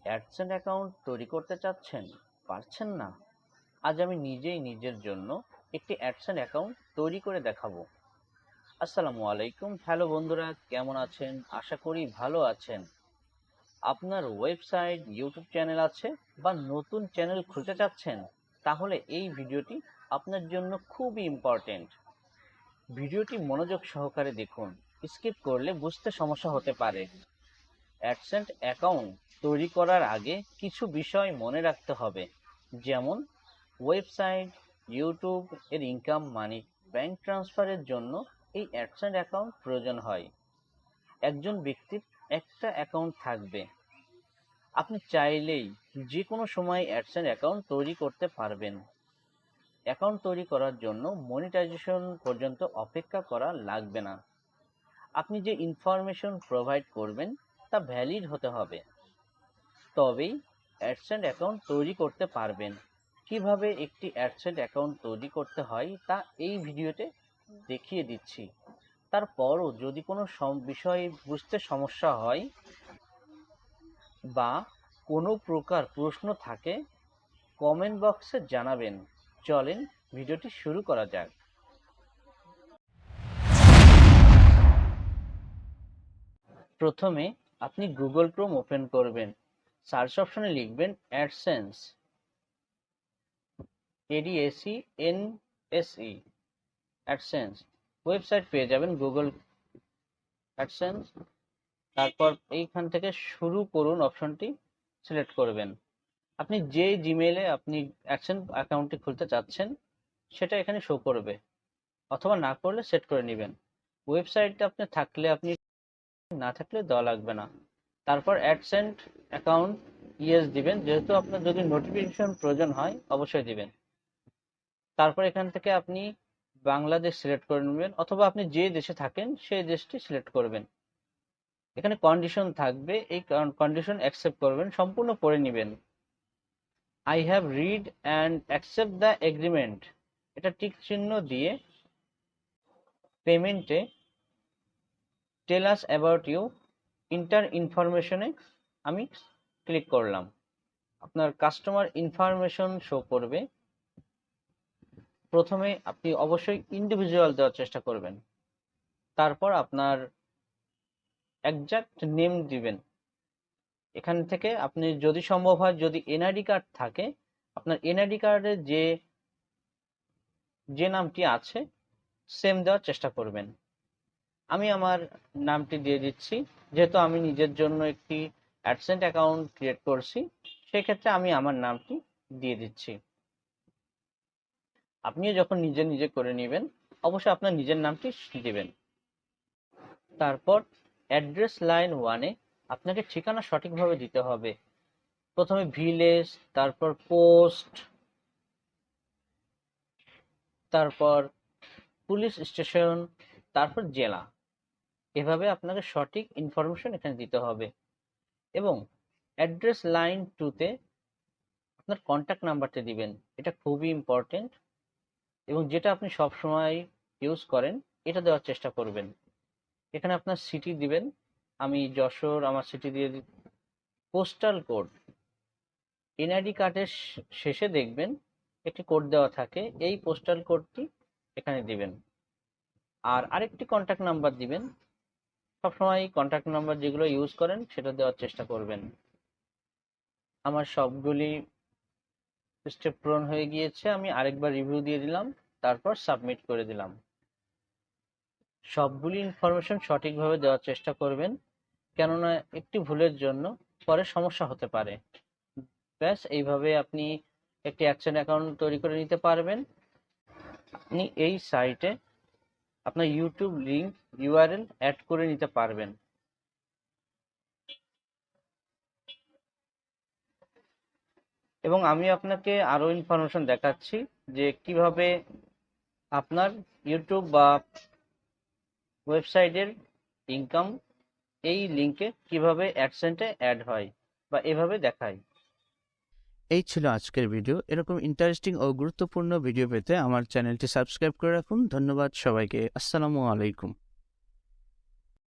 AdSense account তৈরি করতে চাচ্ছেন, পারছেন না? আজ আমি নিজেই নিজের জন্য একটি অ্যাডসেন্স অ্যাকাউন্ট তৈরি করে দেখাবো। আসসালামু আলাইকুম। হ্যালো বন্ধুরা, কেমন আছেন? আশা করি ভালো আছেন। আপনার ওয়েবসাইট, ইউটিউব চ্যানেল আছে বা নতুন চ্যানেল খুলতে চাচ্ছেন, তাহলে এই ভিডিওটি আপনার জন্য খুবই ইম্পর্টেন্ট। ভিডিওটি মনোযোগ সহকারে দেখুন, স্কিপ করলে বুঝতে সমস্যা হতে পারে। অ্যাডসেন্স অ্যাকাউন্ট তৈরি করার আগে কিছু বিষয় মনে রাখতে হবে, যেমন ওয়েবসাইট, ইউটিউব এর ইনকাম, মানি, ব্যাংক ট্রান্সফারের জন্য এই অ্যাডসেন্স অ্যাকাউন্ট প্রয়োজন হয়। একজন ব্যক্তির একটা অ্যাকাউন্ট থাকবে। আপনি চাইলেই যে কোনো সময় অ্যাডসেন্স অ্যাকাউন্ট তৈরি করতে পারবেন। অ্যাকাউন্ট তৈরি করার জন্য মনিটাইজেশন পর্যন্ত অপেক্ষা করা লাগবে না। আপনি যে ইনফরমেশন প্রোভাইড করবেন তা ভ্যালিড হতে হবে, তবেই অ্যাডসেন্স অ্যাকাউন্ট তৈরি করতে পারবেন। কিভাবে একটি অ্যাডসেন্স অ্যাকাউন্ট তৈরি করতে হয় তা এই ভিডিওতে দেখিয়ে দিচ্ছি। তারপরও যদি কোনো বিষয়ে বুঝতে সমস্যা হয় বা কোনো প্রকার প্রশ্ন থাকে, কমেন্ট বক্সে জানাবেন। চলেন ভিডিওটি শুরু করা যাক। প্রথমে আপনি গুগল ক্রোম ওপেন করবেন। সার্চ অপশনে লিখবেন অ্যাডসেন্স, ADSENSE, অ্যাডসেন্স। ওয়েবসাইট পেয়ে যাবেন গুগল অ্যাডসেন্স। তারপর এইখান থেকে শুরু করুন অপশনটি সিলেক্ট করবেন। আপনি যে জিমেইলে আপনি অ্যাডসেন্স অ্যাকাউন্টটি খুলতে চাচ্ছেন সেটা এখানে শো করবে, অথবা না করলে সেট করে নেবেন। ওয়েবসাইটটা আপনি থাকলে আপনি, না থাকলে দেওয়া লাগবে না। তারপর অ্যাডসেন্স অ্যাকাউন্ট ইয়েস দিবেন, যেহেতু আপনার যদি নোটিফিকেশন প্রয়োজন হয় অবশ্যই দিবেন। তারপর এখান থেকে আপনি বাংলাদেশ সিলেক্ট করে নেবেন, অথবা আপনি যে দেশে থাকেন সেই দেশটি সিলেক্ট করবেন। এখানে কন্ডিশন থাকবে, এই কন্ডিশন অ্যাকসেপ্ট করবেন, সম্পূর্ণ পড়ে নেবেন। I have read and accept the agreement, এটা টিক চিহ্ন দিয়ে পেমেন্টে টেল আস অ্যাবাউট ইউ, ইন্টার ইনফরমেশনে আমি ক্লিক করলাম। আপনার কাস্টমার ইনফরমেশন শো করবে। প্রথমে আপনি অবশ্যই ইন্ডিভিজুয়াল দেওয়ার চেষ্টা করবেন। তারপর আপনার এক্সাক্ট নেম দিবেন। এখান থেকে আপনি যদি সম্ভব হয়, যদি এনআইডি কার্ড থাকে, আপনার এনআইডি কার্ডে যে নামটি আছে সেম দেওয়ার চেষ্টা করবেন। আমি আমার নামটি দিয়ে দিচ্ছি, যেহেতু আমি নিজের জন্য একটি অ্যাডসেন্স অ্যাকাউন্ট ক্রিয়েট করছি, সেক্ষেত্রে আমি আমার নামটি দিয়ে দিচ্ছি। আপনিও যখন নিজে নিজে করে নেবেন অবশ্যই আপনার নিজের নামটি দিবেন। তারপর অ্যাড্রেস লাইন 1-এ আপনাকে ঠিকানা সঠিকভাবে দিতে হবে। প্রথমে ভিলেজ, তারপর পোস্ট, তারপর পুলিশ স্টেশন, তারপর জেলা। এভাবে আপনাকে সঠিক ইনফরমেশন এখানে দিতে হবে। এবং অ্যাড্রেস লাইন 2-তে আপনার কন্ট্যাক্ট নাম্বারটা দিবেন। এটা খুবই ইম্পর্টেন্ট, এবং যেটা আপনি সব সময় ইউজ করেন এটা দেওয়ার চেষ্টা করবেন। এখানে আপনার সিটি দিবেন, আমি যশোর, আমার সিটি দিয়ে দিই। পোস্টাল কোড, এনআইডি কার্ডের শেষে দেখবেন একটি কোড দেওয়া থাকে, এই পোস্টাল কোডটি এখানে দিবেন। আর আরেকটি কন্ট্যাক্ট নাম্বার দিবেন। সবসময় কন্ট্যাক্ট নাম্বার যেগুলো ইউজ করেন সেটা দেওয়ার চেষ্টা করবেন। আমার সবগুলি স্টেপ পূরণ হয়ে গিয়েছে, আমি আরেকবার রিভিউ দিয়ে দিলাম, তারপর সাবমিট করে দিলাম। সবগুলি ইনফরমেশন সঠিকভাবে দেওয়ার চেষ্টা করবেন, কেননা একটি ভুলের জন্য পরে সমস্যা হতে পারে। ব্যাস, এইভাবে আপনি একটি অ্যাডসেন্স অ্যাকাউন্ট তৈরি করে নিতে পারবেন। আপনি এই সাইটে আপনার ইউটিউব লিংক, ইউআরএল অ্যাড করে নিতে পারবেন। এবং আমি আপনাকে আরো ইনফরমেশন দেখাচ্ছি যে কিভাবে আপনার ইউটিউব বা ওয়েবসাইটের ইনকাম এই লিংকে কিভাবে অ্যাডসেন্সে অ্যাড হয় বা এভাবে দেখায়। এই ছিল আজকের ভিডিও। এরকম ইন্টারেস্টিং ও গুরুত্বপূর্ণ ভিডিও পেতে আমার চ্যানেলটি সাবস্ক্রাইব করে রাখুন। ধন্যবাদ সবাইকে। আসসালামু আলাইকুম।